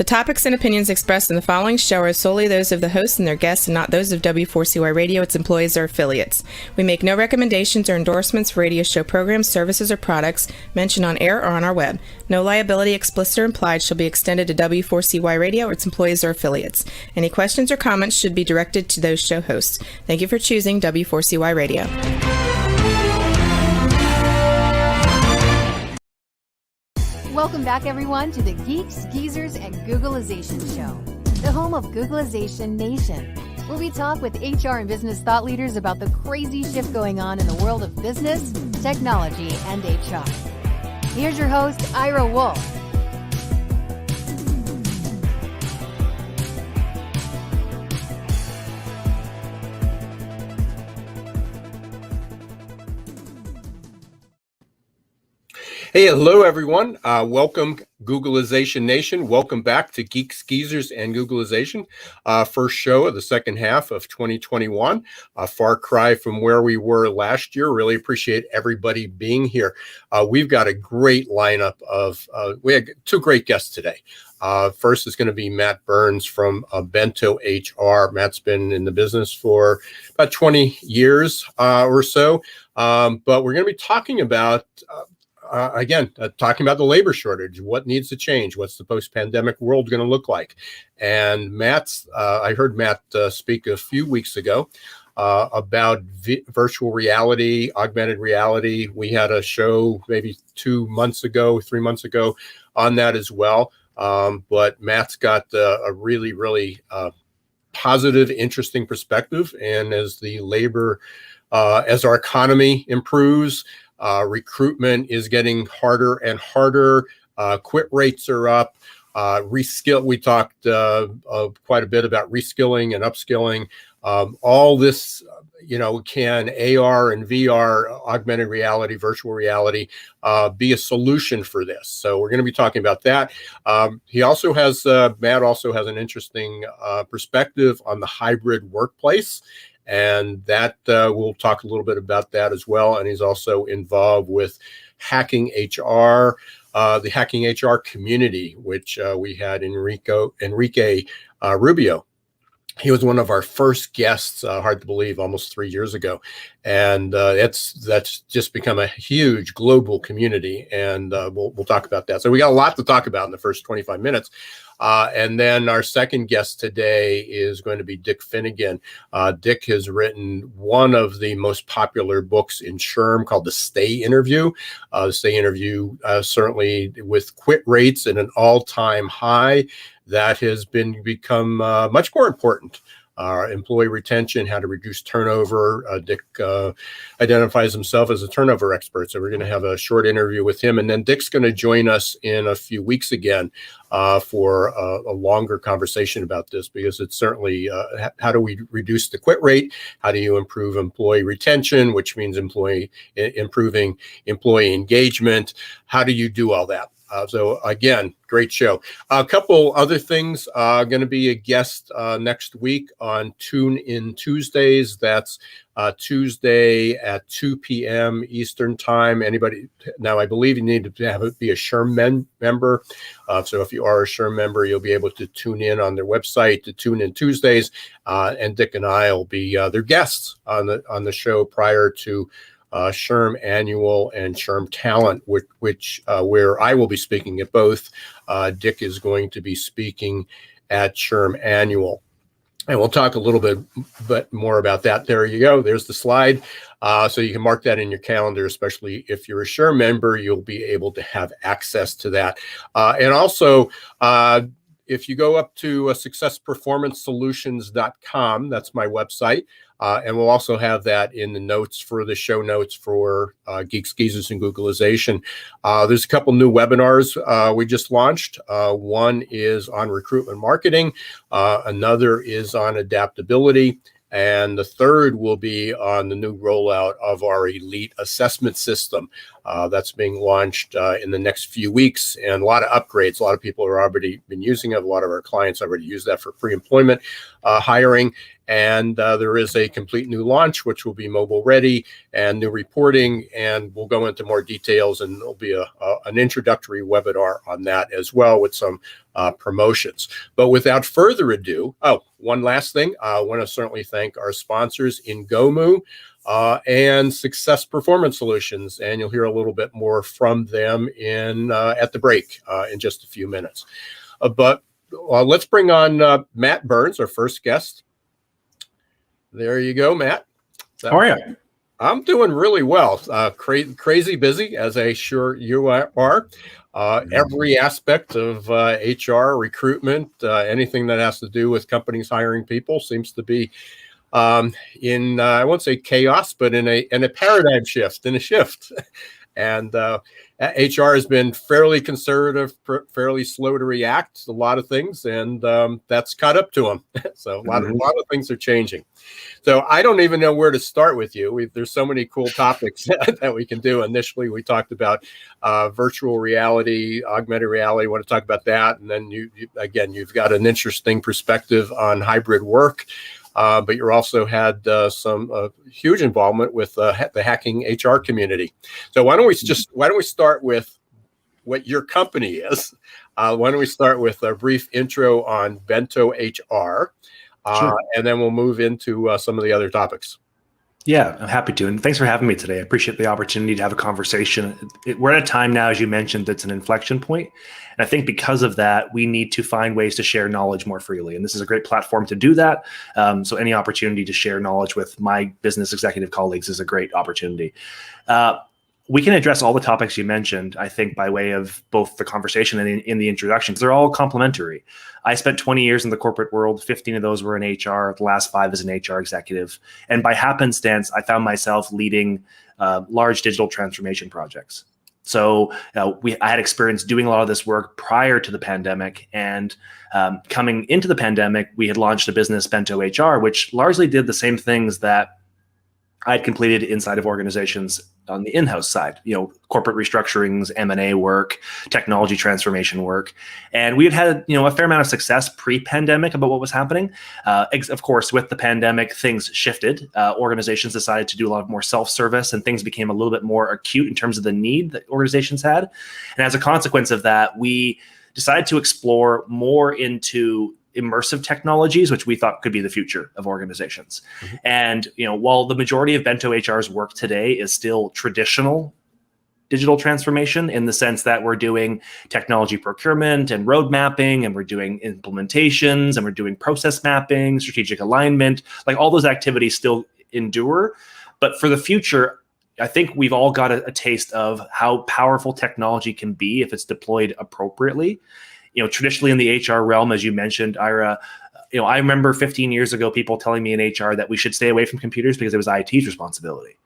topics and opinions expressed in the following show are solely those of the hosts and their guests and not those of W4CY Radio, its employees, or affiliates. We make no recommendations or endorsements for radio show programs, services, or products mentioned on air or on our web. No liability, explicit or implied, shall be extended to W4CY Radio or its employees or affiliates. Any questions or comments should be directed to those show hosts. Thank you for choosing W4CY Radio. Welcome back, everyone, to the Geeks, Geezers, and Googlization Show, the home of Googlization Nation, where we talk with HR and business thought leaders about the crazy shift going on in the world of business, technology, and HR. Here's your host, Ira Wolf. Hey, hello, everyone. Welcome, Googlization Nation. Welcome back to Geeks, Geezers, and Googlization. First show of the second half of 2021. A far cry from where we were last year. Really appreciate everybody being here. We've got a great lineup of, we had two great guests today. First is going to be Matt Burns from Bento HR. Matt's been in the business for about 20 years or so. But we're going to be talking about talking about the labor shortage, what needs to change, what's the post-pandemic world going to look like. And I heard Matt speak a few weeks ago about virtual reality, augmented reality. We had a show maybe 3 months ago on that as well. But Matt's got a really, really positive, interesting perspective. And as as our economy improves, recruitment is getting harder and harder. Quit rates are up. We talked quite a bit about reskilling and upskilling. All this, can AR and VR, augmented reality, virtual reality, be a solution for this? So we're going to be talking about that. Matt also has an interesting perspective on the hybrid workplace. And that we'll talk a little bit about that as well. And he's also involved with Hacking HR, the Hacking HR community, which we had Enrique Rubio. He was one of our first guests, hard to believe, almost 3 years ago. And that's just become a huge global community. And we'll talk about that. So we got a lot to talk about in the first 25 minutes. And then our second guest today is going to be Dick Finnegan. Dick has written one of the most popular books in SHRM called The Stay Interview. The Stay Interview, certainly with quit rates at an all-time high, that has become much more important. Employee retention, how to reduce turnover. Dick identifies himself as a turnover expert. So we're going to have a short interview with him. And then Dick's going to join us in a few weeks again for a longer conversation about this, because it's certainly how do we reduce the quit rate? How do you improve employee retention, which means improving employee engagement? How do you do all that? So again, great show. A couple other things. Going to be a guest next week on Tune In Tuesdays. That's Tuesday at 2 p.m. Eastern Time. Anybody now? I believe you need to be a SHRM member. So if you are a SHRM member, you'll be able to tune in on their website to Tune In Tuesdays. And Dick and I will be their guests on the show prior to SHRM Annual and SHRM Talent, which where I will be speaking at both. Dick is going to be speaking at SHRM Annual. And we'll talk a little bit more about that. There you go. There's the slide. So you can mark that in your calendar, especially if you're a SHRM member, you'll be able to have access to that. And also, if you go up to successperformancesolutions.com, that's my website. And we'll also have that in the notes for the show notes for Geeks, Geezers, and Googlization. There's a couple new webinars we just launched. One is on recruitment marketing. Another is on adaptability. And the third will be on the new rollout of our elite assessment system that's being launched in the next few weeks, and a lot of upgrades. A lot of people have already been using it. A lot of our clients already use that for pre-employment hiring. And there is a complete new launch, which will be mobile ready, and new reporting. And we'll go into more details, and there'll be an introductory webinar on that as well with some promotions. But without further ado, one last thing. I want to certainly thank our sponsors, Ingomu and Success Performance Solutions. And you'll hear a little bit more from them at the break in just a few minutes. But let's bring on Matt Burns, our first guest. There you go, Matt. How are you? I'm doing really well. Crazy busy, as I'm sure you are. Every aspect of HR, recruitment, anything that has to do with companies hiring people seems to be in, I won't say chaos, but in a paradigm shift, in a shift. And HR has been fairly conservative, fairly slow to react to a lot of things, and that's caught up to them. So a lot of things are changing. So I don't even know where to start with you. There's so many cool topics that we can do. Initially, we talked about virtual reality, augmented reality. I want to talk about that, and then you've got an interesting perspective on hybrid work. But you also had some huge involvement with the hacking HR community. So why don't we start with what your company is? Why don't we start with a brief intro on Bento HR, Sure. And then we'll move into some of the other topics. Yeah, I'm happy to. And thanks for having me today. I appreciate the opportunity to have a conversation. We're at a time now, as you mentioned, that's an inflection point. And I think because of that, we need to find ways to share knowledge more freely. And this is a great platform to do that. So any opportunity to share knowledge with my business executive colleagues is a great opportunity. We can address all the topics you mentioned, I think, by way of both the conversation and in the introductions. They're all complementary. I spent 20 years in the corporate world. 15 of those were in HR. The last 5 as an HR executive. And by happenstance, I found myself leading large digital transformation projects. So I had experience doing a lot of this work prior to the pandemic. And coming into the pandemic, we had launched a business, Bento HR, which largely did the same things that I'd completed inside of organizations on the in-house side, corporate restructurings, M&A work, technology transformation work. And we had a fair amount of success pre-pandemic about what was happening. Of course, with the pandemic, things shifted. Organizations decided to do a lot more self-service, and things became a little bit more acute in terms of the need that organizations had. And as a consequence of that, we decided to explore more into immersive technologies, which we thought could be the future of organizations. Mm-hmm. And while the majority of Bento HR's work today is still traditional digital transformation, in the sense that we're doing technology procurement and road mapping, and we're doing implementations, and we're doing process mapping, strategic alignment, like all those activities still endure. But for the future, I think we've all got a taste of how powerful technology can be if it's deployed appropriately. Traditionally in the HR realm, as you mentioned, Ira, I remember 15 years ago, people telling me in HR that we should stay away from computers because it was IT's responsibility.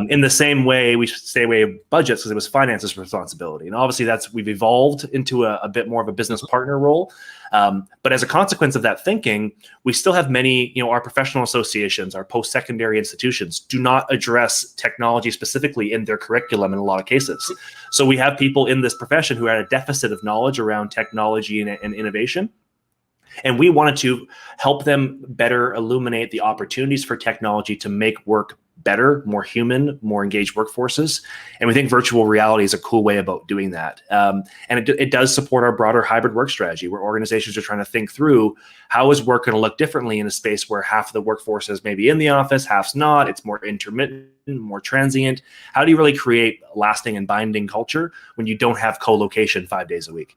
In the same way, we should stay away from budgets because it was finance's responsibility. And obviously we've evolved into a bit more of a business partner role. But as a consequence of that thinking, we still have many, our professional associations, our post-secondary institutions do not address technology specifically in their curriculum in a lot of cases. So we have people in this profession who are at a deficit of knowledge around technology and innovation. And we wanted to help them better illuminate the opportunities for technology to make work better, more human, more engaged workforces. And we think virtual reality is a cool way about doing that. And it does support our broader hybrid work strategy, where organizations are trying to think through how is work going to look differently in a space where half of the workforce is maybe in the office, half's not. It's more intermittent, more transient. How do you really create lasting and binding culture when you don't have co-location 5 days a week?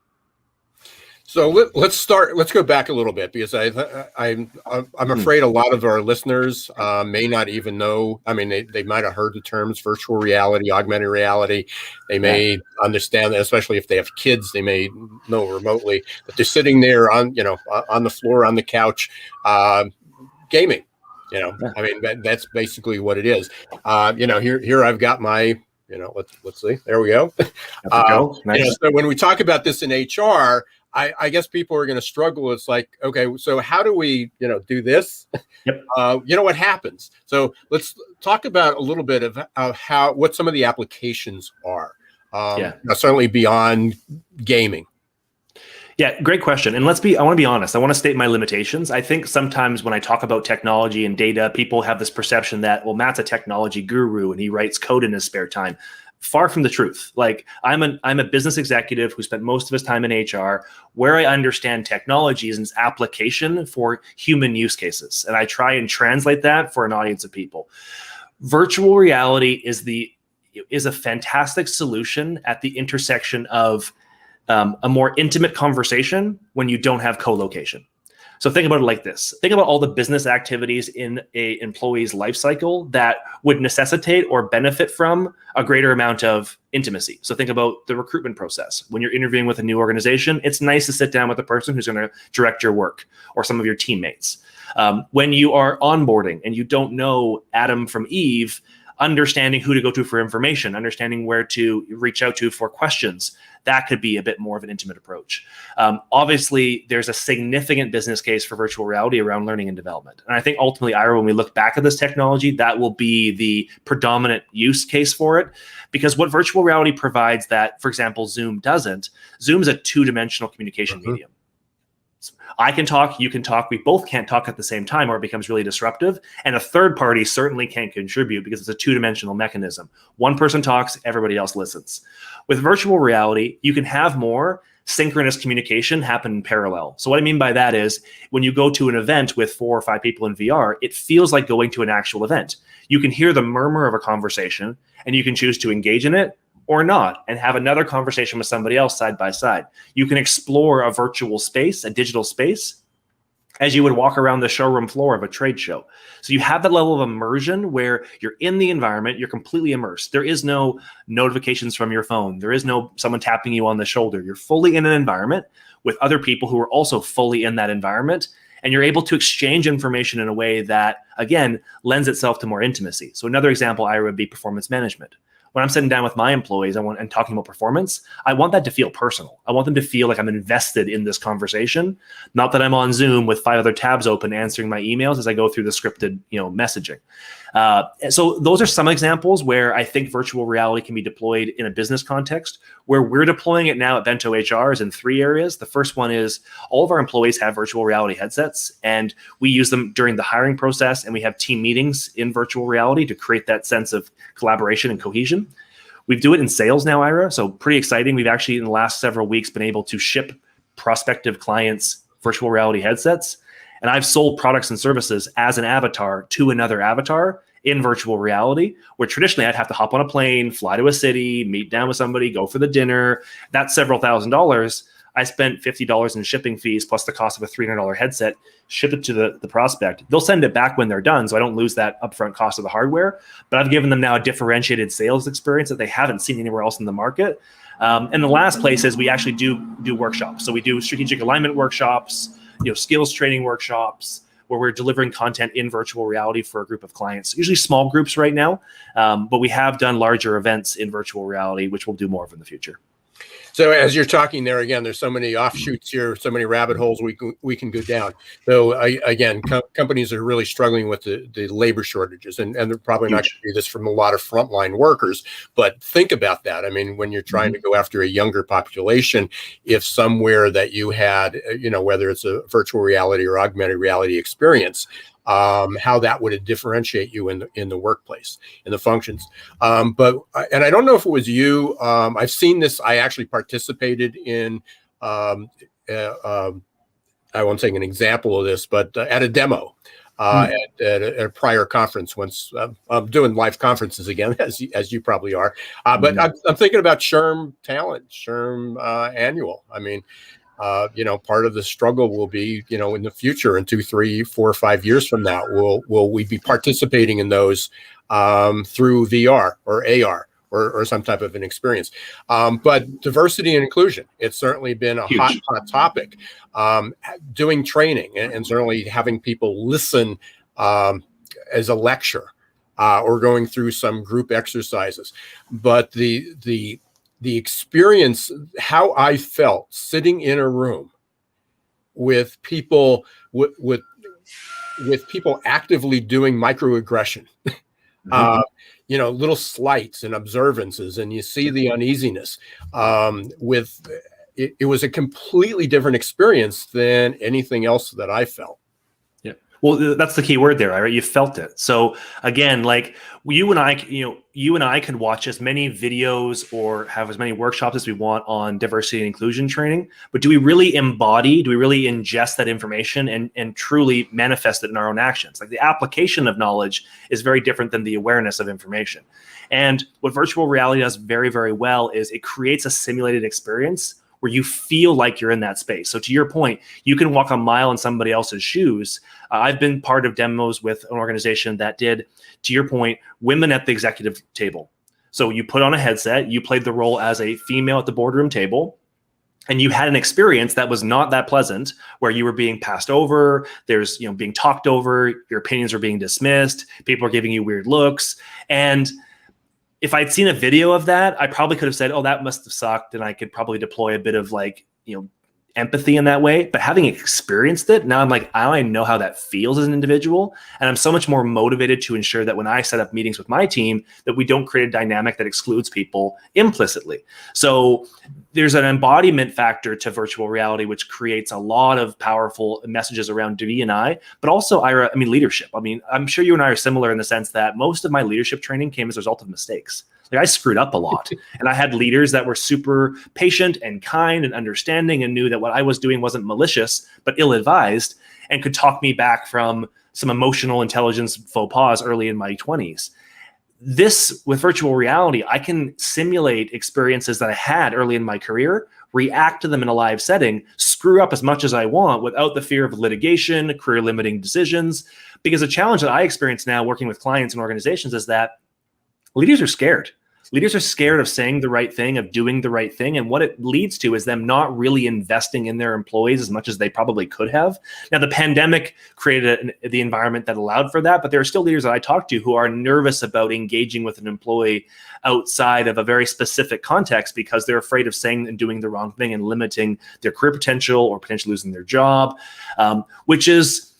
So let's start. Let's go back a little bit, because I'm afraid a lot of our listeners may not even know. I mean, they might have heard the terms virtual reality, augmented reality. They may understand that, especially if they have kids. They may know remotely, but they're sitting there on the floor, on the couch, gaming. I mean, that's basically what it is. Here I've got my. Let's see. There we go. Nice. So when we talk about this in HR. I guess people are going to struggle. It's like, okay, so how do we, do this? Yep. What happens? So let's talk about a little bit of what some of the applications are. Certainly beyond gaming. Yeah, great question. And I want to be honest. I want to state my limitations. I think sometimes when I talk about technology and data, people have this perception that, well, Matt's a technology guru and he writes code in his spare time. Far from the truth. Like I'm a business executive who spent most of his time in HR, where I understand technology is its application for human use cases. And I try and translate that for an audience of people. Virtual reality is a fantastic solution at the intersection of a more intimate conversation when you don't have co-location. So think about it like this. Think about all the business activities in a employee's life cycle that would necessitate or benefit from a greater amount of intimacy. So think about the recruitment process. When you're interviewing with a new organization, it's nice to sit down with the person who's going to direct your work or some of your teammates. When you are onboarding and you don't know Adam from Eve, understanding who to go to for information, understanding where to reach out to for questions, that could be a bit more of an intimate approach. Obviously, there's a significant business case for virtual reality around learning and development. And I think ultimately, Ira, when we look back at this technology, that will be the predominant use case for it. Because what virtual reality provides that, for example, Zoom doesn't, Zoom is a two-dimensional communication medium. I can talk, you can talk, we both can't talk at the same time or it becomes really disruptive. And a third party certainly can't contribute because it's a two-dimensional mechanism. One person talks, everybody else listens. With virtual reality, you can have more synchronous communication happen in parallel. So what I mean by that is when you go to an event with 4 or 5 people in VR, it feels like going to an actual event. You can hear the murmur of a conversation and you can choose to engage in it or not, and have another conversation with somebody else side by side. You can explore a virtual space, a digital space, as you would walk around the showroom floor of a trade show. So you have that level of immersion where you're in the environment, you're completely immersed. There is no notifications from your phone. There is no someone tapping you on the shoulder. You're fully in an environment with other people who are also fully in that environment. And you're able to exchange information in a way that, again, lends itself to more intimacy. So another example, Ira, would be performance management. When I'm sitting down with my employees and talking about performance, I want that to feel personal. I want them to feel like I'm invested in this conversation, not that I'm on Zoom with 5 other tabs open answering my emails as I go through the scripted, messaging. So those are some examples where I think virtual reality can be deployed in a business context. Where we're deploying it now at Bento HR is in 3 areas. The first one is all of our employees have virtual reality headsets, and we use them during the hiring process, and we have team meetings in virtual reality to create that sense of collaboration and cohesion. We do it in sales now, Ira, so pretty exciting. We've actually, in the last several weeks, been able to ship prospective clients virtual reality headsets. And I've sold products and services as an avatar to another avatar in virtual reality, where traditionally I'd have to hop on a plane, fly to a city, meet down with somebody, go for the dinner. That's several $1,000s. I spent $50 in shipping fees plus the cost of a $300 headset, ship it to the prospect. They'll send it back when they're done, so I don't lose that upfront cost of the hardware. But I've given them now a differentiated sales experience that they haven't seen anywhere else in the market. And the last place is we actually do workshops. So we do strategic alignment workshops, skills training workshops, where we're delivering content in virtual reality for a group of clients, usually small groups right now. But we have done larger events in virtual reality, which we'll do more of in the future. So as you're talking there, again, there's so many offshoots here, so many rabbit holes we can go down. So again, companies are really struggling with the labor shortages, and they're probably not going to do this from a lot of frontline workers. But think about that. I mean, when you're trying to go after a younger population, if somewhere that you had, whether it's a virtual reality or augmented reality experience, how that would differentiate you in the workplace, in the functions. And I don't know if it was you. I've seen this. I actually participated in, I won't say an example of this, but at a demo at a prior conference once. I'm doing live conferences again, as you probably are. But I'm thinking about SHRM Talent, SHRM Annual. I mean, part of the struggle will be, in the future, in 2, 3, 4, 5 years from now, will we be participating in those through VR or AR or some type of an experience? But diversity and inclusion, it's certainly been a hot topic. Doing training and certainly having people listen as a lecture or going through some group exercises. But the the experience, how I felt sitting in a room with people with people actively doing microaggression, little slights and observances, and you see the uneasiness. It was a completely different experience than anything else that I felt. Yeah. Well, that's the key word there, right? You felt it. So again, like you and I could watch as many videos or have as many workshops as we want on diversity and inclusion training, but do we really ingest that information and truly manifest it in our own actions? Like the application of knowledge is very different than the awareness of information. And what virtual reality does very, very well is it creates a simulated experience where you feel like you're in that space. So to your point, you can walk a mile in somebody else's shoes. I've been part of demos with an organization that did, to your point, women at the executive table. So you put on a headset, you played the role as a female at the boardroom table, and you had an experience that was not that pleasant, where you were being passed over, there's being talked over, your opinions are being dismissed, people are giving you weird looks. And if I'd seen a video of that, I probably could have said, oh, that must have sucked. And I could probably deploy a bit of empathy in that way. But having experienced it, now I'm like, I know how that feels as an individual. And I'm so much more motivated to ensure that when I set up meetings with my team, that we don't create a dynamic that excludes people implicitly. So there's an embodiment factor to virtual reality, which creates a lot of powerful messages around DE&I, but also leadership. I'm sure you and I are similar in the sense that most of my leadership training came as a result of mistakes. Like I screwed up a lot, and I had leaders that were super patient and kind and understanding and knew that what I was doing wasn't malicious, but ill-advised, and could talk me back from some emotional intelligence faux pas early in my 20s. This, with virtual reality, I can simulate experiences that I had early in my career, react to them in a live setting, screw up as much as I want without the fear of litigation, career-limiting decisions. Because a challenge that I experience now working with clients and organizations is that leaders are scared. Leaders are scared of saying the right thing, of doing the right thing. And what it leads to is them not really investing in their employees as much as they probably could have. Now, the pandemic created the environment that allowed for that, but there are still leaders that I talk to who are nervous about engaging with an employee outside of a very specific context because they're afraid of saying and doing the wrong thing and limiting their career potential or potentially losing their job, which is,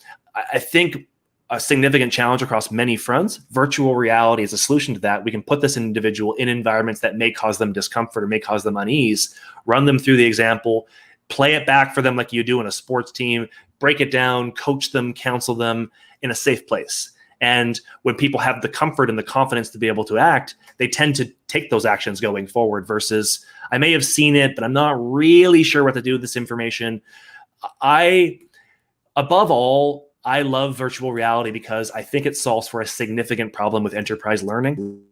I think, a significant challenge across many fronts. Virtual reality is a solution to that. We can put this individual in environments that may cause them discomfort or may cause them unease, run them through the example, play it back for them like you do in a sports team, break it down, coach them, counsel them in a safe place. And when people have the comfort and the confidence to be able to act, they tend to take those actions going forward versus, I may have seen it, but I'm not really sure what to do with this information. Above all, I love virtual reality because I think it solves for a significant problem with enterprise learning.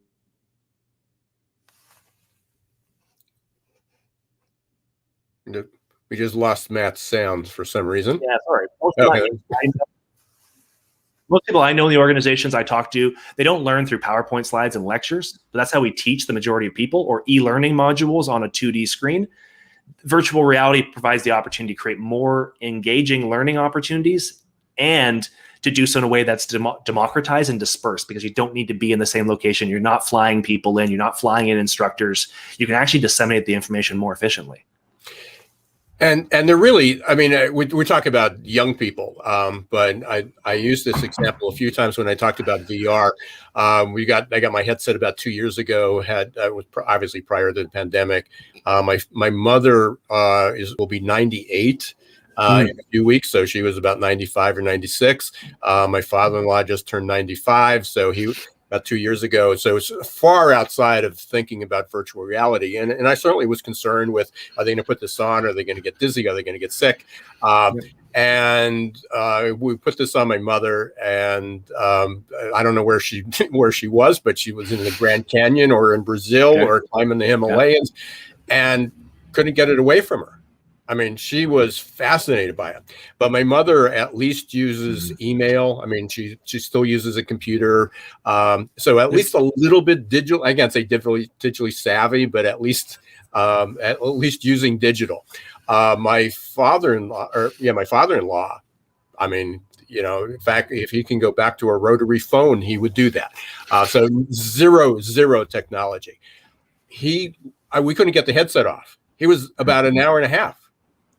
We just lost Matt's sound for some reason. Yeah, sorry. Most people I know in the organizations I talk to, they don't learn through PowerPoint slides and lectures, but that's how we teach the majority of people, or e-learning modules on a 2D screen. Virtual reality provides the opportunity to create more engaging learning opportunities and to do so in a way that's democratized and dispersed, because you don't need to be in the same location. You're not flying people in. You're not flying in instructors. You can actually disseminate the information more efficiently. And they're really, we talk about young people, but I used this example a few times when I talked about VR. I got my headset about 2 years ago. Was obviously prior to the pandemic. My mother will be 98. In a few weeks, so she was about 95 or 96. My father-in-law just turned 95, so he about 2 years ago. So it's far outside of thinking about virtual reality, and I certainly was concerned with, are they going to put this on? Are they going to get dizzy? Are they going to get sick? And we put this on my mother, and I don't know where she was, but she was in the Grand Canyon or in Brazil or climbing the Himalayas, and couldn't get it away from her. She was fascinated by it, but my mother at least uses email. She still uses a computer. So at least a little bit digital. I can't say digitally savvy, but at least using digital. My father-in-law, in fact, if he can go back to a rotary phone, he would do that. So zero technology. we couldn't get the headset off. He was about an hour and a half.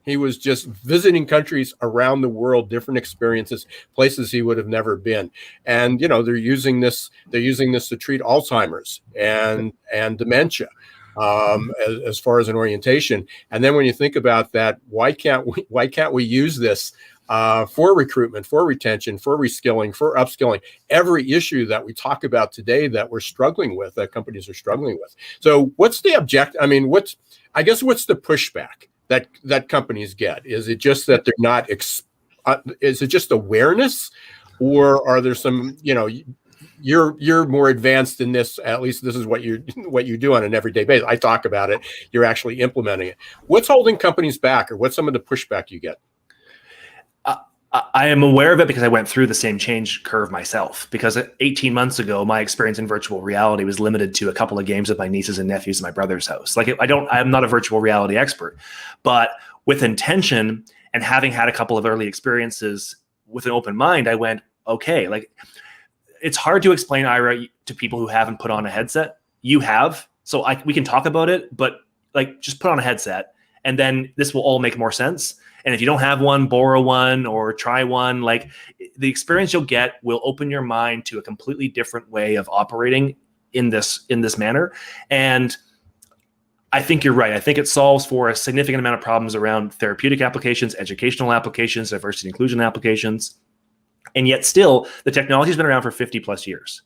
He was just visiting countries around the world, different experiences, places he would have never been. And, they're using this to treat Alzheimer's and dementia, as far as an orientation. And then when you think about that, why can't we use this for recruitment, for retention, for reskilling, for upskilling, every issue that we talk about today that we're struggling with, that companies are struggling with. So what's the object? I mean, what's the pushback that companies get? Is it just that they're not, is it just awareness, or are there some, you're more advanced in this, at least this is what you do on an everyday basis. I talk about it, you're actually implementing it. What's holding companies back, or what's some of the pushback you get? I am aware of it because I went through the same change curve myself. Because 18 months ago, my experience in virtual reality was limited to a couple of games with my nieces and nephews at my brother's house. I'm not a virtual reality expert, but with intention and having had a couple of early experiences with an open mind, I went, okay, it's hard to explain, Ira, to people who haven't put on a headset. You have, so we can talk about it, but just put on a headset, and then this will all make more sense. And if you don't have one, borrow one or try one. The experience you'll get will open your mind to a completely different way of operating in this manner. And I think you're right. I think it solves for a significant amount of problems around therapeutic applications, educational applications, diversity and inclusion applications. And yet still, the technology has been around for 50 plus years.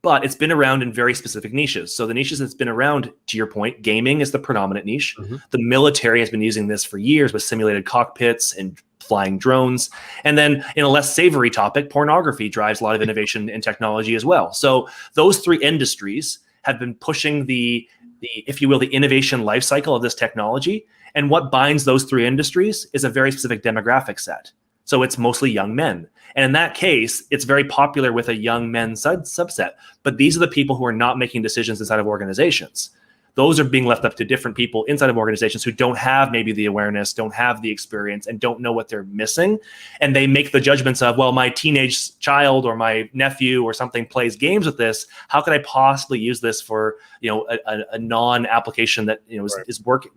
But it's been around in very specific niches. So the niches that's been around, to your point, gaming is the predominant niche. Mm-hmm. The military has been using this for years with simulated cockpits and flying drones. And then in a less savory topic, pornography drives a lot of innovation in technology as well. So those three industries have been pushing the if you will, the innovation life cycle of this technology. And what binds those three industries is a very specific demographic set. So it's mostly young men. And in that case, it's very popular with a young men subset. But these are the people who are not making decisions inside of organizations. Those are being left up to different people inside of organizations who don't have maybe the awareness, don't have the experience, and don't know what they're missing. And they make the judgments of, well, my teenage child or my nephew or something plays games with this. How could I possibly use this for, a non-application that, is working?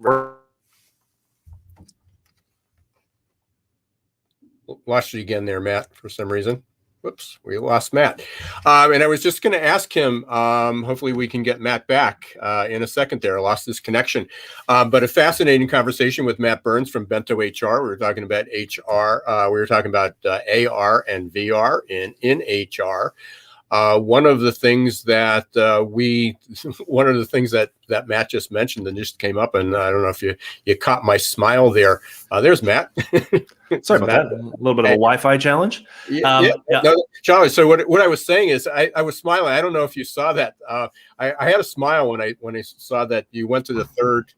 Lost you again there, Matt, for some reason. Whoops, we lost Matt. And I was just going to ask him, hopefully we can get Matt back in a second there. I lost this connection. But a fascinating conversation with Matt Burns from Bento HR. We were talking about HR. We were talking about AR and VR in HR. One of the things that that Matt just mentioned and just came up, and I don't know if you caught my smile there. There's Matt. Sorry about that. A little bit of a Wi-Fi challenge. Yeah. No, Charlie. So what I was saying is I was smiling. I don't know if you saw that. I had a smile when I saw that you went to the third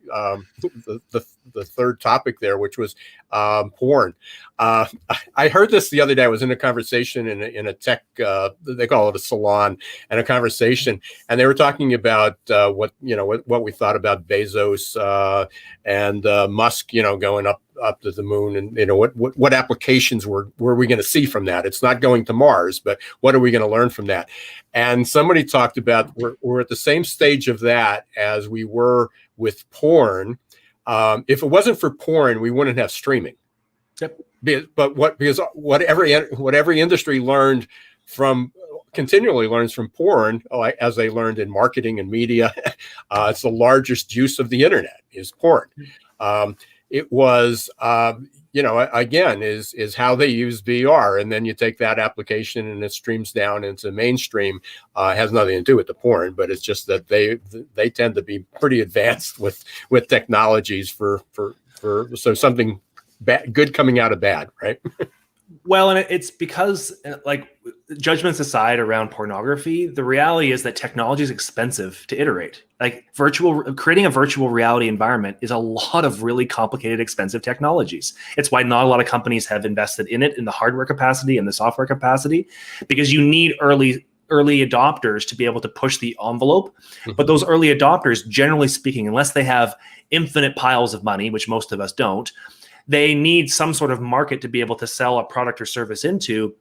the third topic there, which was porn. I heard this the other day. I was in a conversation in a tech, they call it a salon, and a conversation, and they were talking about what we thought about Bezos and Musk, going up to the moon, and what applications were we going to see from that? It's not going to Mars, but what are we going to learn from that? And somebody talked about we're at the same stage of that as we were with porn. If it wasn't for porn, we wouldn't have streaming. Yep. But what every industry continually learns from porn, as they learned in marketing and media, it's the largest use of the internet is porn. It was, again, is how they use VR. And then you take that application and it streams down into mainstream. It has nothing to do with the porn, but it's just that they tend to be pretty advanced with technologies for so something good coming out of bad, right? Well, and it's because, judgments aside around pornography, the reality is that technology is expensive to iterate. Creating a virtual reality environment is a lot of really complicated, expensive technologies. It's why not a lot of companies have invested in it in the hardware capacity and the software capacity, because you need early adopters to be able to push the envelope. Mm-hmm. But those early adopters, generally speaking, unless they have infinite piles of money, which most of us don't, they need some sort of market to be able to sell a product or service into,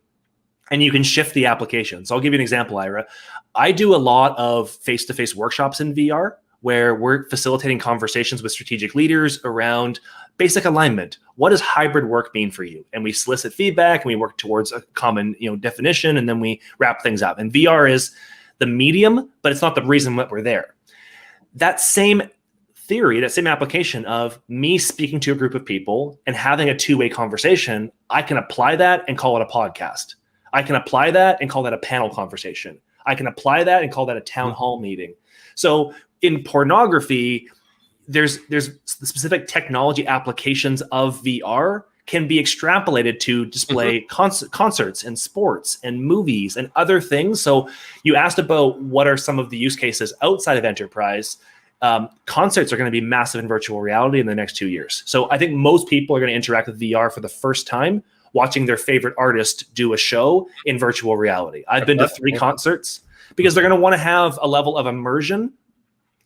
and you can shift the application. So I'll give you an example, Ira. I do a lot of face-to-face workshops in VR where we're facilitating conversations with strategic leaders around basic alignment. What does hybrid work mean for you? And we solicit feedback and we work towards a common, definition, and then we wrap things up. And VR is the medium, but it's not the reason that we're there. That same theory, that same application of me speaking to a group of people and having a two-way conversation, I can apply that and call it a podcast. I can apply that and call that a panel conversation. I can apply that and call that a town hall meeting. So in pornography, there's the specific technology applications of VR can be extrapolated to display concerts and sports and movies and other things. So you asked about what are some of the use cases outside of enterprise. Concerts are going to be massive in virtual reality in the next 2 years. So I think most people are going to interact with VR for the first time, watching their favorite artist do a show in virtual reality. I've been to 3 concerts because they're going to want to have a level of immersion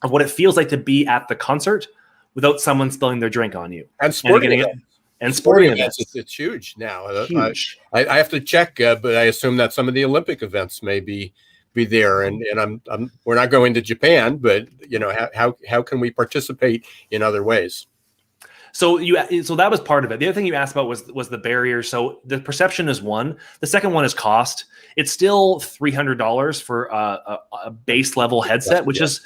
of what it feels like to be at the concert without someone spilling their drink on you. And sporting events. It's huge now. Huge. I have to check, but I assume that some of the Olympic events may be there. And we're not going to Japan, but how can we participate in other ways? So that was part of it. The other thing you asked about was the barrier. So the perception is one. The second one is cost. It's still $300 for a base level headset, which is,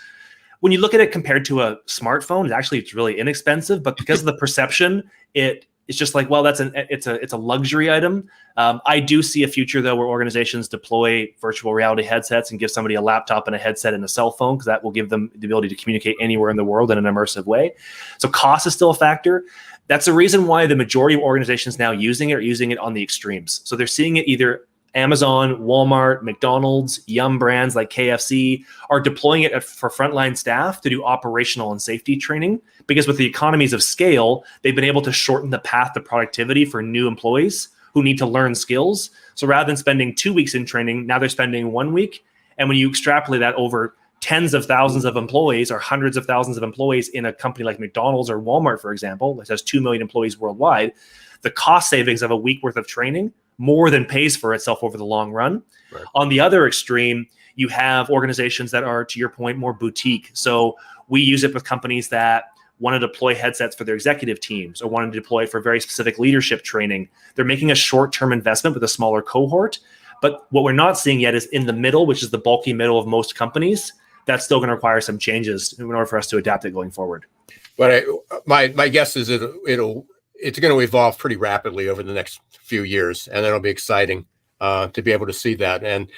when you look at it compared to a smartphone, it's really inexpensive. But because of the perception, it's just like, well, it's a luxury item. I do see a future though where organizations deploy virtual reality headsets and give somebody a laptop and a headset and a cell phone, because that will give them the ability to communicate anywhere in the world in an immersive way. So cost is still a factor. That's the reason why the majority of organizations now are using it on the extremes. So they're seeing it either Amazon, Walmart, McDonald's, Yum brands like KFC are deploying it for frontline staff to do operational and safety training, because with the economies of scale, they've been able to shorten the path to productivity for new employees who need to learn skills. So rather than spending 2 weeks in training, now they're spending 1 week. And when you extrapolate that over tens of thousands of employees or hundreds of thousands of employees in a company like McDonald's or Walmart, for example, which has 2 million employees worldwide, the cost savings of a week worth of training more than pays for itself over the long run. Right. On the other extreme, you have organizations that are, to your point, more boutique. So we use it with companies that want to deploy headsets for their executive teams or want to deploy for very specific leadership training. They're making a short-term investment with a smaller cohort. But what we're not seeing yet is in the middle, which is the bulky middle of most companies. That's still going to require some changes in order for us to adapt it going forward. But my guess is it's going to evolve pretty rapidly over the next few years, and it'll be exciting to be able to see that, and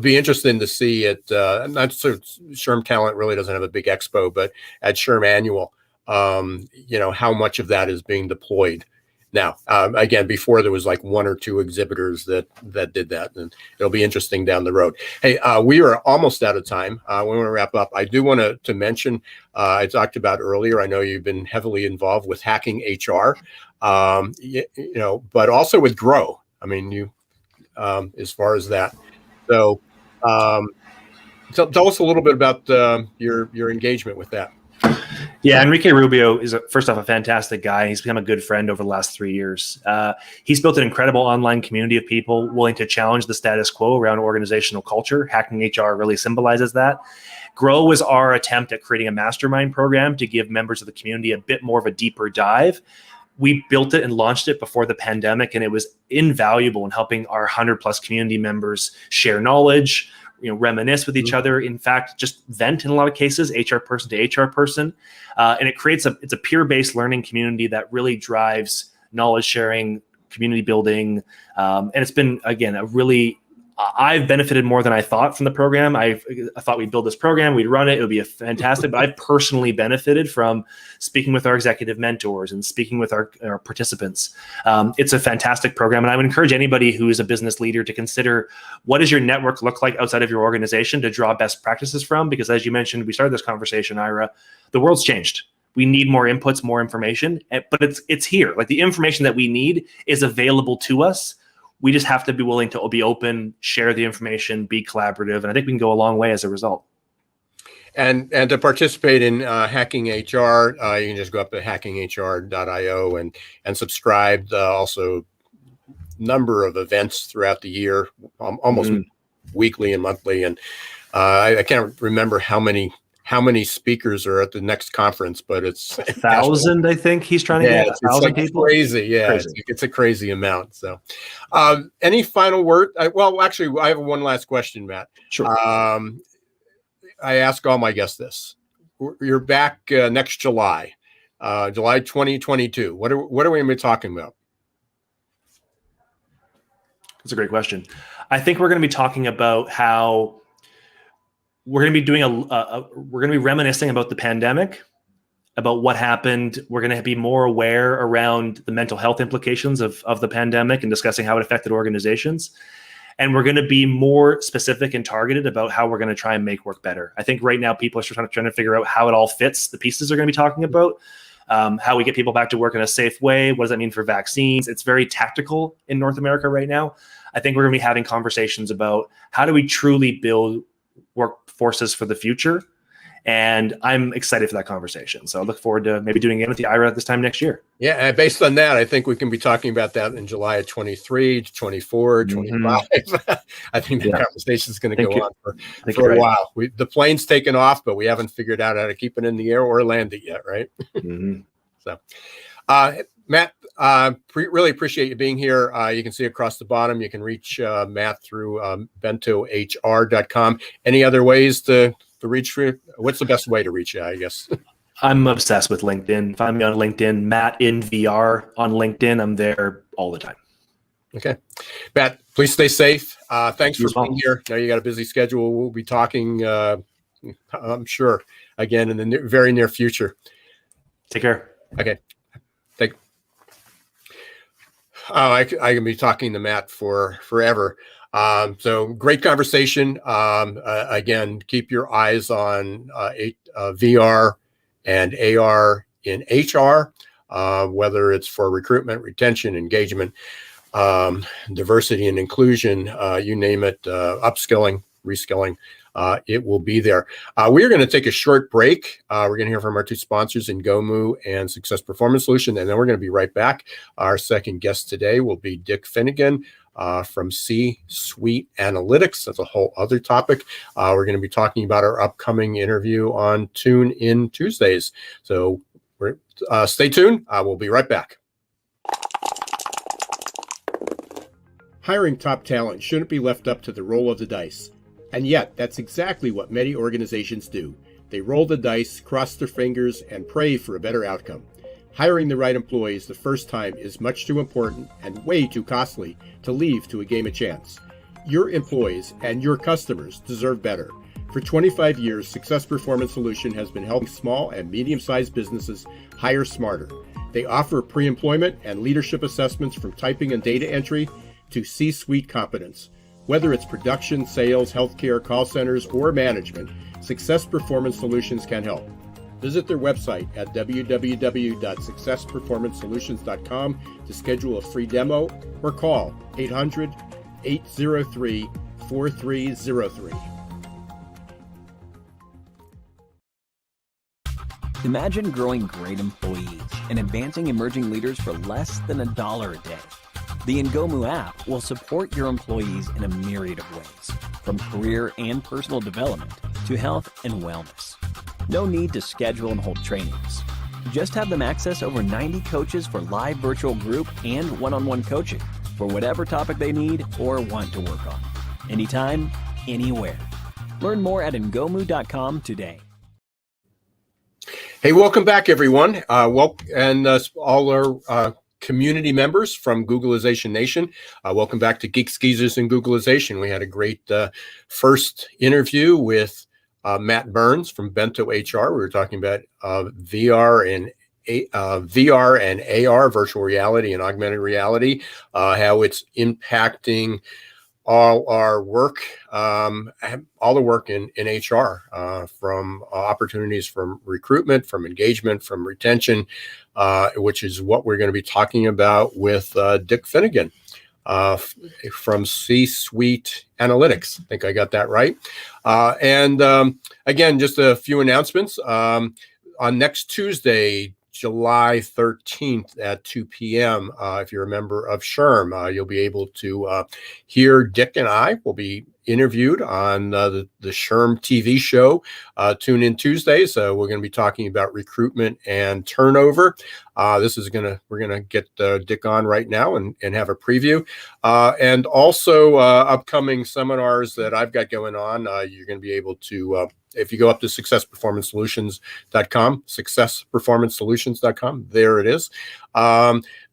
be interesting to see it. Not so SHRM Talent really doesn't have a big expo, but at SHRM Annual, how much of that is being deployed now. Again, before there was like 1 or 2 exhibitors that did that, and it'll be interesting down the road. Hey, we are almost out of time. We want to wrap up. I do want to mention, I talked about earlier, I know you've been heavily involved with hacking HR, but also with Grow. I mean, you, as far as that. So tell us a little bit about your engagement with that. Yeah, Enrique Rubio is, first off, a fantastic guy. He's become a good friend over the last 3 years. He's built an incredible online community of people willing to challenge the status quo around organizational culture. Hacking HR really symbolizes that. Grow was our attempt at creating a mastermind program to give members of the community a bit more of a deeper dive. We built it and launched it before the pandemic, and it was invaluable in helping our 100+ community members share knowledge, reminisce with each other. In fact, just vent in a lot of cases, HR person to HR person. And it creates it's a peer-based learning community that really drives knowledge sharing, community building. And it's been, again, I've benefited more than I thought from the program. I thought we'd build this program, we'd run it, it would be fantastic. But I've personally benefited from speaking with our executive mentors and speaking with our participants. It's a fantastic program. And I would encourage anybody who is a business leader to consider, what does your network look like outside of your organization to draw best practices from? Because as you mentioned, we started this conversation, Ira, the world's changed. We need more inputs, more information, but it's here. Like, the information that we need is available to us. We just have to be willing to be open, share the information, be collaborative. And I think we can go a long way as a result. And to participate in Hacking HR, you can just go up to hackinghr.io and subscribe. Also, number of events throughout the year, almost weekly and monthly. And I can't remember how many how many speakers are at the next conference, but it's 1,000. I think he's trying to get it's 1,000 like people. crazy. Yeah, Crazy. it's a crazy amount. So, any final word? Well, actually, I have one last question, Matt. Sure. I ask all my guests this. You're back next July, July 2022. What are we going to be talking about? That's a great question. I think we're going to be talking about how we're going to be doing we're going to be reminiscing about the pandemic, about what happened. We're going to be more aware around the mental health implications of the pandemic and discussing how it affected organizations. And we're going to be more specific and targeted about how we're going to try and make work better. I think right now people are trying to figure out how it all fits. The pieces are going to be talking about how we get people back to work in a safe way. What does that mean for vaccines? It's very tactical in North America right now. I think we're going to be having conversations about how do we truly build workforces for the future. And I'm excited for that conversation. So I look forward to maybe doing it with the IRA this time next year. Yeah, and based on that, I think we can be talking about that in July of 23, 24, 25. I think the conversation is going to go on for a while. The plane's taken off, but we haven't figured out how to keep it in the air or land it yet, right? So, Matt, really appreciate you being here. You can see across the bottom, you can reach Matt through bentohr.com. Any other ways to reach you? What's the best way to reach you, I guess? I'm obsessed with LinkedIn. Find me on LinkedIn, Matt in VR on LinkedIn. I'm there all the time. Okay. Matt, please stay safe. Thanks for being here. I know you got a busy schedule. We'll be talking, I'm sure, again in the very near future. Take care. Okay. I can be talking to Matt for forever. So great conversation. Again, keep your eyes on VR and AR in HR, whether it's for recruitment, retention, engagement, diversity and inclusion, you name it, upskilling, reskilling. It will be there. We're going to take a short break. We're going to hear from our two sponsors, Ngomu and Success Performance Solution, and then we're going to be right back. Our second guest today will be Dick Finnegan from C-Suite Analytics. That's a whole other topic. We're going to be talking about our upcoming interview on Tune In Tuesdays. So stay tuned. We'll be right back. Hiring top talent shouldn't be left up to the roll of the dice. And yet, that's exactly what many organizations do. They roll the dice, cross their fingers, and pray for a better outcome. Hiring the right employees the first time is much too important and way too costly to leave to a game of chance. Your employees and your customers deserve better. For 25 years, Success Performance Solution has been helping small and medium-sized businesses hire smarter. They offer pre-employment and leadership assessments from typing and data entry to C-suite competence. Whether it's production, sales, healthcare, call centers, or management, Success Performance Solutions can help. Visit their website at www.successperformancesolutions.com to schedule a free demo or call 800-803-4303. Imagine growing great employees and advancing emerging leaders for less than $1 a day. The Ngomu app will support your employees in a myriad of ways, from career and personal development to health and wellness. No need to schedule and hold trainings. Just have them access over 90 coaches for live virtual group and one-on-one coaching for whatever topic they need or want to work on. Anytime, anywhere. Learn more at ngomu.com today. Hey, welcome back, everyone. All our community members from Googlization Nation. Welcome back to Geeks Geezers and Googlization. We had a great first interview with Matt Burns from Bento HR. We were talking about VR and AR, virtual reality and augmented reality, how it's impacting all our work, all the work in HR, from opportunities from recruitment, from engagement, from retention, which is what we're going to be talking about with Dick Finnegan from C-Suite Analytics. I think I got that right. Again, just a few announcements. On next Tuesday, July 13th at 2 p.m. If you're a member of SHRM, you'll be able to hear Dick and I will be interviewed on the SHRM TV show. Tune in Tuesdays. We're going to be talking about recruitment and turnover. We're gonna get Dick on right now and have a preview, and also upcoming seminars that I've got going on. You're going to be able to, if you go up to successperformancesolutions.com, there it is.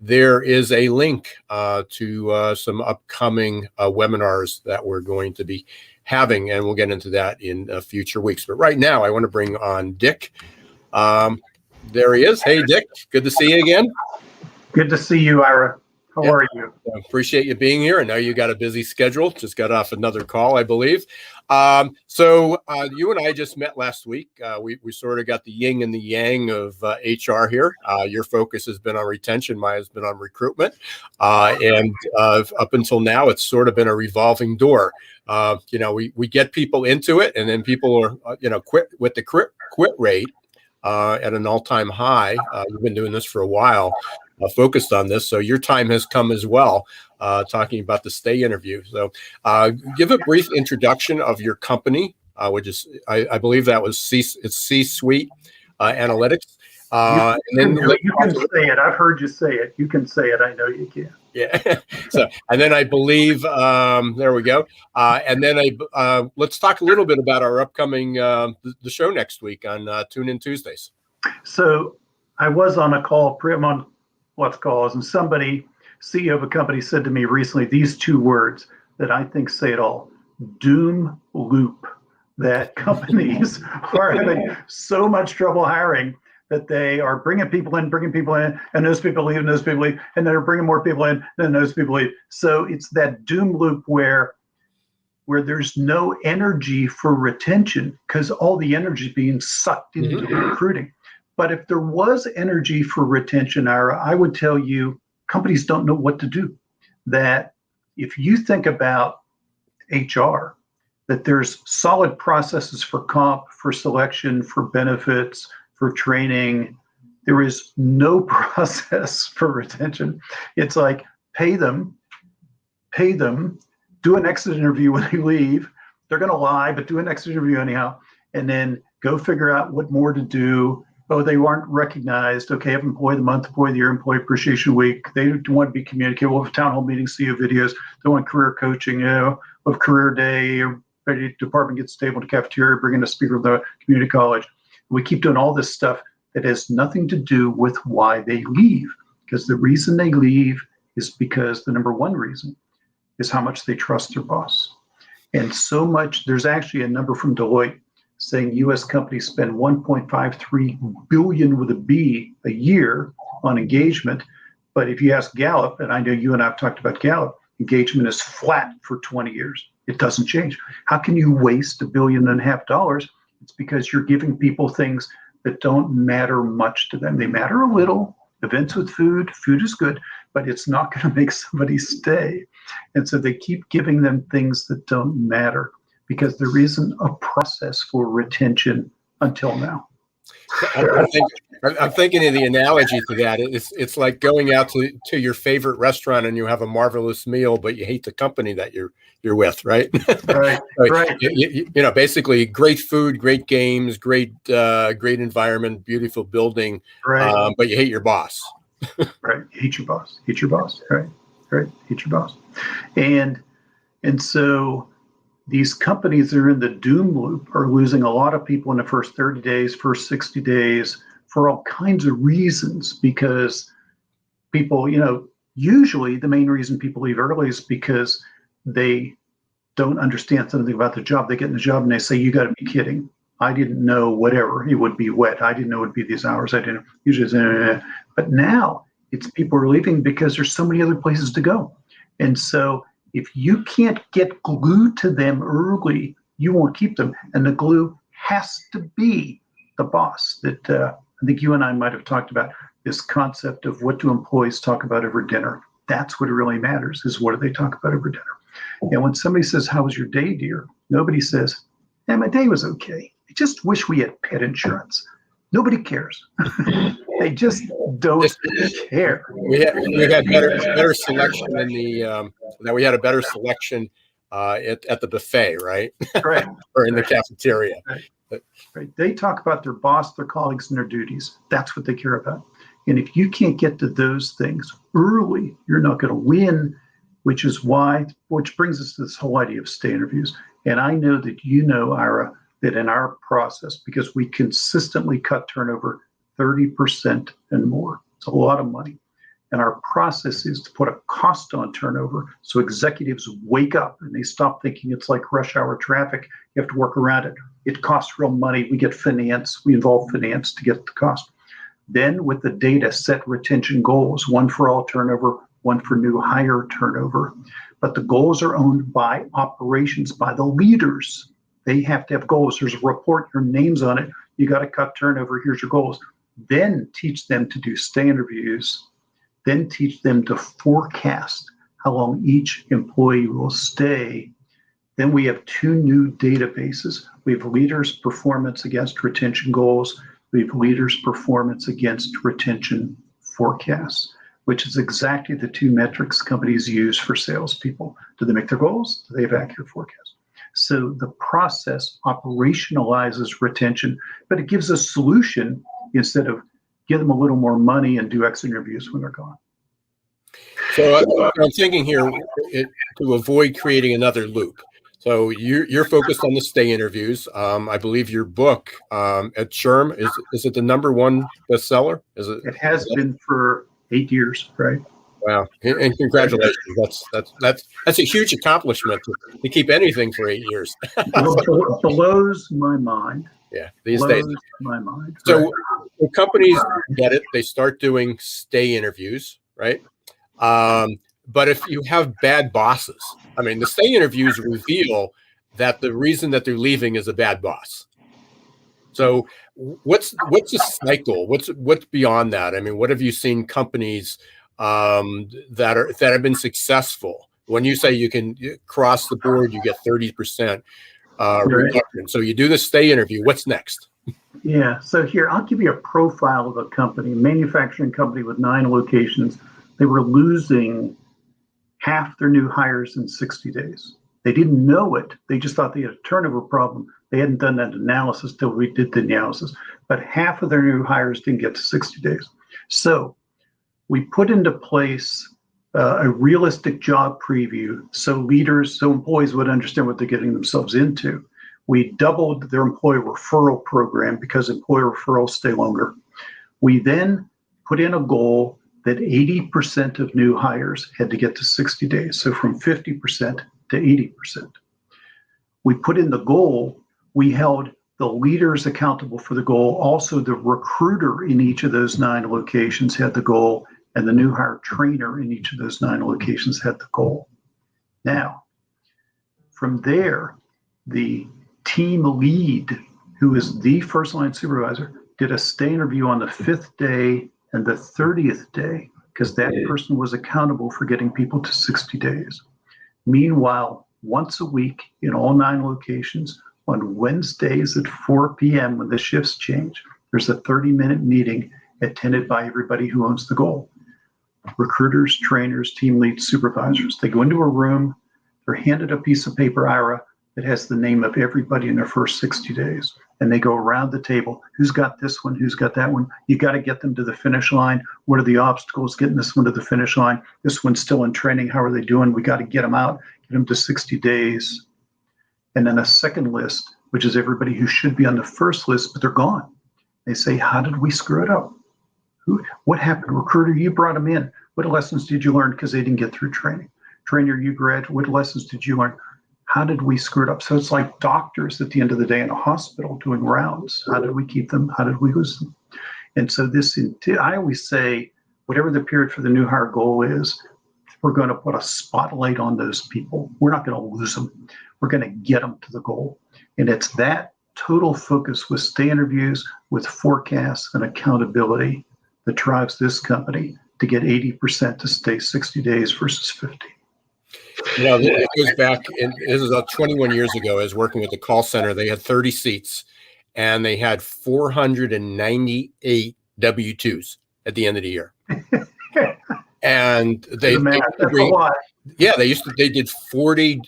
There is a link to some upcoming webinars that we're going to be having, and we'll get into that in future weeks. But right now, I want to bring on Dick. There he is. Hey, Dick. Good to see you again. Good to see you, Ira. How are you? Appreciate you being here. I know you got a busy schedule. Just got off another call, I believe. So you and I just met last week. We sort of got the yin and the yang of HR here. Your focus has been on retention. Mine has been on recruitment. And up until now, it's sort of been a revolving door. We get people into it, and then people are, quit with the quit rate at an all-time high. You've been doing this for a while, focused on this. So your time has come as well, talking about the stay interview. So give a brief introduction of your company, which is, I believe that was C-Suite Analytics. You can say it. I've heard you say it. You can say it. I know you can. Yeah. So, and then I believe, there we go. And then let's talk a little bit about our upcoming, the show next week on Tune In Tuesdays. So I was on a call, I'm on what's called, and somebody, CEO of a company, said to me recently these two words that I think say it all: doom loop. That companies are having so much trouble hiring that they are bringing people in, and those people leave, and then they're bringing more people in, and those people leave. So it's that doom loop where there's no energy for retention because all the energy is being sucked into recruiting. But if there was energy for retention, Ira, I would tell you companies don't know what to do. That if you think about HR, that there's solid processes for comp, for selection, for benefits, for training. There is no process for retention. It's like pay them, do an exit interview when they leave. They're going to lie, but do an exit interview anyhow, and then go figure out what more to do. Oh, they weren't recognized. Okay, have Employee of the Month, Employee of the Year, Employee Appreciation Week. They want to be communicated. We'll have town hall meetings, CEO videos. They want career coaching, of career day. Every department gets stable in the cafeteria, bring in a speaker of the community college. We keep doing all this stuff that has nothing to do with why they leave. Because the reason they leave is because the number one reason is how much they trust their boss. And so much, there's actually a number from Deloitte saying U.S. companies spend $1.53 billion with a B a year on engagement. But if you ask Gallup, and I know you and I have talked about Gallup, engagement is flat for 20 years. It doesn't change. How can you waste $1.5 billion? It's because you're giving people things that don't matter much to them. They matter a little. Events with food is good, but it's not going to make somebody stay. And so they keep giving them things that don't matter because there isn't a process for retention until now. I'm thinking of the analogy to that. It's like going out to your favorite restaurant and you have a marvelous meal, but you hate the company that you're with, right? Right. Right. Basically great food, great games, great environment, beautiful building, right. But you hate your boss. Right. Hate your boss. Right. Hate your boss. And so these companies that are in the doom loop are losing a lot of people in the first 30 days, first 60 days for all kinds of reasons, because people, usually the main reason people leave early is because they don't understand something about the job. They get in the job and they say, you got to be kidding. I didn't know whatever, it would be wet. I didn't know it would be these hours. I didn't usually, but now it's people are leaving because there's so many other places to go. And so if you can't get glue to them early, you won't keep them. And the glue has to be the boss. That I think you and I might have talked about this concept of what do employees talk about over dinner. That's what really matters, is what do they talk about over dinner. And when somebody says, how was your day, dear? Nobody says, my day was okay. I just wish we had pet insurance. Nobody cares. They just don't care. We had better selection in the. We had a better selection at the buffet, right? Right. Or in the cafeteria. Right. They talk about their boss, their colleagues, and their duties. That's what they care about. And if you can't get to those things early, you're not going to win, which brings us to this whole idea of stay interviews. And I know that you know, Ira, that in our process, because we consistently cut turnover 30% and more, it's a lot of money. And our process is to put a cost on turnover so executives wake up and they stop thinking it's like rush hour traffic. You have to work around it. It costs real money. We get finance. We involve finance to get the cost. Then with the data, set retention goals, one for all turnover, one for new hire turnover. But the goals are owned by operations, by the leaders. They have to have goals. There's a report, your name's on it. You got to cut turnover. Here's your goals. Then teach them to do stay interviews. Then teach them to forecast how long each employee will stay. Then we have two new databases. We have leaders' performance against retention goals. We have leaders' performance against retention forecasts, which is exactly the two metrics companies use for salespeople. Do they make their goals? Do they have accurate forecasts? So the process operationalizes retention, but it gives a solution instead of give them a little more money and do X interviews when they're gone. So I'm thinking here to avoid creating another loop. So you're focused on the stay interviews. I believe your book at SHRM, is it the #1 bestseller? It has been for 8 years, right? Wow. And congratulations. That's a huge accomplishment to keep anything for 8 years. Blows my mind. Yeah, these days. My mind. So when companies get it, they start doing stay interviews, right? But if you have bad bosses, I mean, the stay interviews reveal that the reason that they're leaving is a bad boss. So what's the cycle? What's beyond that? I mean, what have you seen companies that have been successful? When you say you can cross the board, you get 30% reduction. So you do the stay interview. What's next? Yeah. So here, I'll give you a profile of a company, a manufacturing company with 9 locations. They were losing half their new hires in 60 days. They didn't know it. They just thought they had a turnover problem. They hadn't done that analysis till we did the analysis. But half of their new hires didn't get to 60 days. So we put into place a realistic job preview so employees would understand what they're getting themselves into. We doubled their employee referral program because employee referrals stay longer. We then put in a goal that 80% of new hires had to get to 60 days. So from 50% to 80%. We put in the goal, we held the leaders accountable for the goal. Also, the recruiter in each of those 9 locations had the goal, and the new hire trainer in each of those 9 locations had the goal. Now, from there, the team lead, who is the first line supervisor, did a stay interview on the 5th day and the 30th day, because that person was accountable for getting people to 60 days. Meanwhile, once a week in all 9 locations, on Wednesdays at 4 p.m. when the shifts change, there's a 30-minute meeting attended by everybody who owns the goal. Recruiters, trainers, team leads, supervisors. They go into a room, they're handed a piece of paper, Ira, that has the name of everybody in their first 60 days. And they go around the table. Who's got this one? Who's got that one? You got to get them to the finish line. What are the obstacles getting this one to the finish line? This one's still in training. How are they doing? We got to get them out, get them to 60 days. And then a second list, which is everybody who should be on the first list, but they're gone. They say, how did we screw it up? What happened? Recruiter, you brought them in. What lessons did you learn because they didn't get through training? Trainer, you graduated. What lessons did you learn? How did we screw it up? So it's like doctors at the end of the day in a hospital doing rounds. How did we keep them? How did we lose them? And so I always say, whatever the period for the new hire goal is, we're going to put a spotlight on those people. We're not going to lose them. We're going to get them to the goal. And it's that total focus with stay interviews, with forecasts and accountability that drives this company to get 80% to stay 60 days versus 50. You know, it goes back, and this is about 21 years ago. I was working with the call center. They had 30 seats, and they had 498 W-2s at the end of the year. And they That's a bring, lot. yeah, they did 40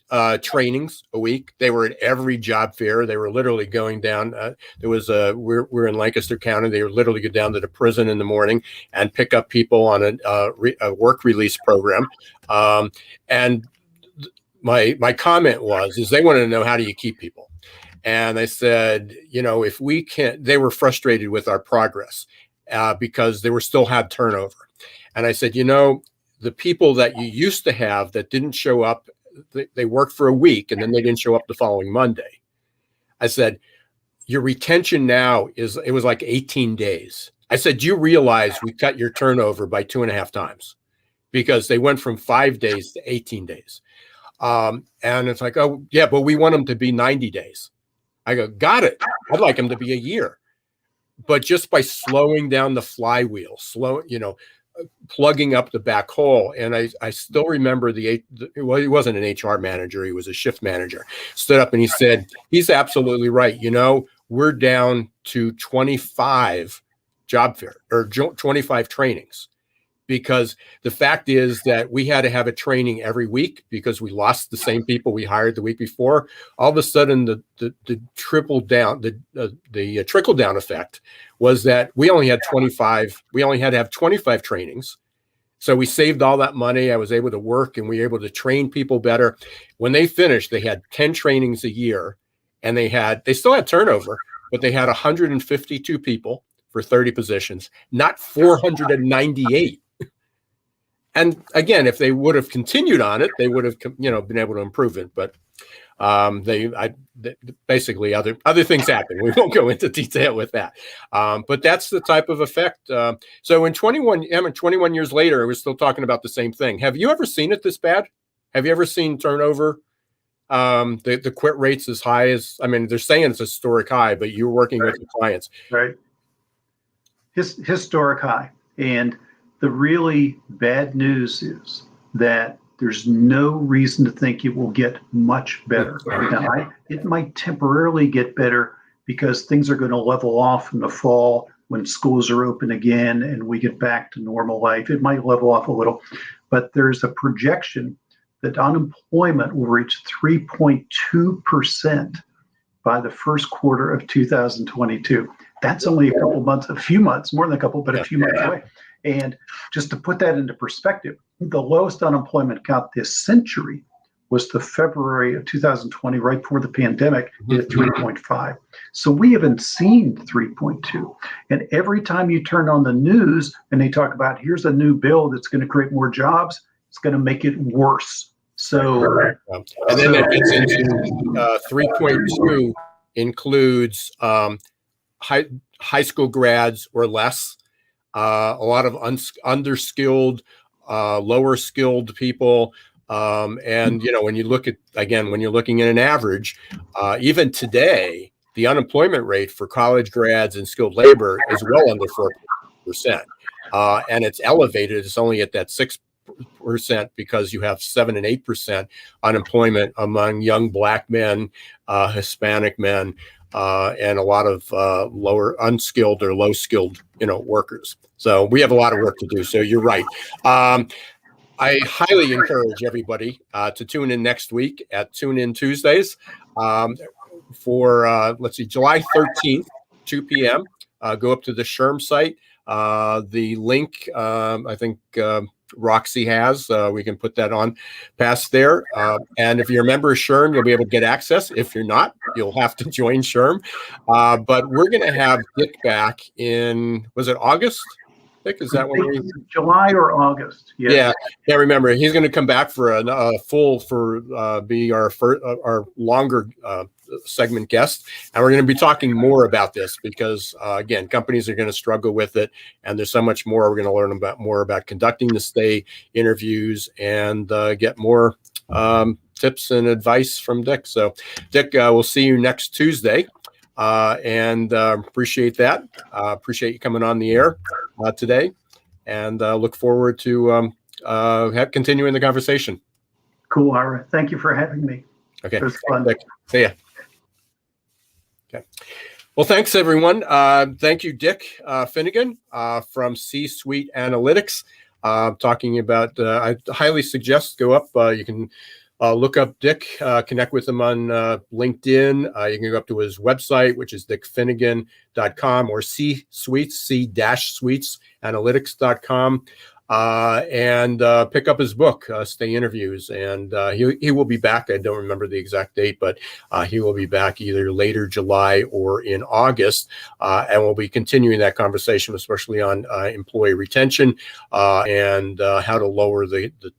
trainings a week. They were at every job fair. They were literally going down. We're in Lancaster County. They were literally go down to the prison in the morning and pick up people on a work release program. And my comment is they wanted to know, how do you keep people? And I said, if we can't, they were frustrated with our progress because they still had turnover. And I said, the people that you used to have that didn't show up, they worked for a week and then they didn't show up the following Monday. I said, your retention now it was like 18 days. I said, you realize we cut your turnover by 2.5 times because they went from 5 days to 18 days. And it's like, oh yeah, but we want them to be 90 days. I go, got it. I'd like them to be a year. But just by slowing down the flywheel, plugging up the back hole. And I still remember he wasn't an HR manager. He was a shift manager, stood up and he said, he's absolutely right. We're down to 25 job fair or 25 trainings, because the fact is that we had to have a training every week because we lost the same people we hired the week before. All of a sudden, the trickle down effect was that we only had 25. We only had to have 25 trainings. So we saved all that money. I was able to work and we were able to train people better. When they finished, they had 10 trainings a year, and they still had turnover, but they had 152 people for 30 positions, not 498. And again, if they would have continued on it, they would have, been able to improve it. But basically other things happen. We won't go into detail with that. But that's the type of effect. So in 21 years later, we're still talking about the same thing. Have you ever seen it this bad? Have you ever seen turnover? The quit rates as high as, they're saying it's a historic high, but you're working with the clients. Right. Historic high. And the really bad news is that there's no reason to think it will get much better. Now, it might temporarily get better because things are going to level off in the fall when schools are open again and we get back to normal life. It might level off a little, but there's a projection that unemployment will reach 3.2% by the first quarter of 2022. That's only a few months, more than a couple, but a few months away. And just to put that into perspective, the lowest unemployment count this century was the February of 2020, right before the pandemic, at 3.5. So we haven't seen 3.2. And every time you turn on the news and they talk about, here's a new bill that's going to create more jobs, it's going to make it worse. So, and then that gets into 3.2 includes high school grads or less. A lot of underskilled, lower skilled people. And, when you look at, again, when you're looking at an average, even today, the unemployment rate for college grads and skilled labor is well under 4%. And it's elevated. It's only at that 6% because you have 7 and 8% unemployment among young Black men, Hispanic men, and a lot of lower unskilled or low skilled, workers. So we have a lot of work to do. So you're right. I highly encourage everybody to tune in next week at Tune In Tuesdays for, July 13th, 2 p.m. Go up to the SHRM site. The link, I think Roxy has, we can put that on past there. And if you're a member of SHRM, you'll be able to get access. If you're not, you'll have to join SHRM. But we're going to have Dick back in, was it August? Dick, is that when we? July or August? Yes. Yeah. Remember, he's going to come back for be our longer segment guest, and we're going to be talking more about this because again, companies are going to struggle with it, and there's so much more we're going to learn more about conducting the stay interviews and get more tips and advice from Dick. So, Dick, we'll see you next Tuesday. And appreciate that. Appreciate you coming on the air today, and look forward to continuing the conversation. Cool, Ira. Thank you for having me. Okay. It was fun. See ya. Okay. Well, thanks, everyone. Thank you, Dick Finnegan from C-Suite Analytics. talking about, I highly suggest go up. You can look up Dick, connect with him on LinkedIn. You can go up to his website, which is dickfinnegan.com, or c-suites analytics.com. And pick up his book, Stay Interviews. And he will be back. I don't remember the exact date, but he will be back either later July or in August. And we'll be continuing that conversation, especially on employee retention and how to lower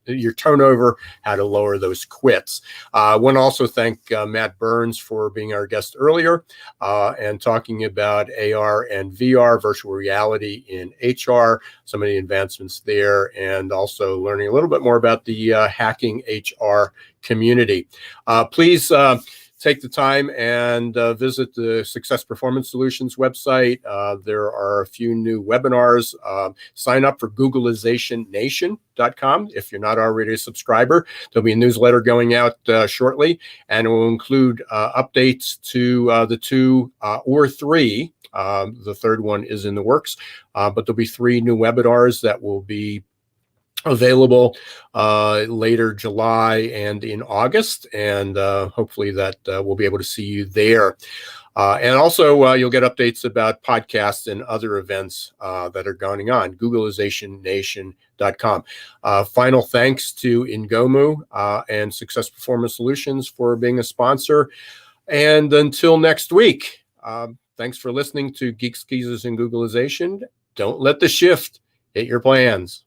your turnover, how to lower those quits. I want to also thank Matt Burns for being our guest earlier and talking about AR and VR, virtual reality in HR, some of the advancements there, and also learning a little bit more about the hacking HR community. Please take the time and visit the Success Performance Solutions website. There are a few new webinars. Sign up for Googlizationnation.com if you're not already a subscriber. There'll be a newsletter going out shortly, and it will include updates to the 2 or 3. The third one is in the works, but there'll be 3 new webinars that will be available later July and in August, and hopefully that we'll be able to see you there. And also you'll get updates about podcasts and other events that are going on, Googlizationnation.com. Final thanks to Ingomu and Success Performance Solutions for being a sponsor. And until next week, thanks for listening to Geeks, Geezers, and Googlization. Don't let the shift hit your plans.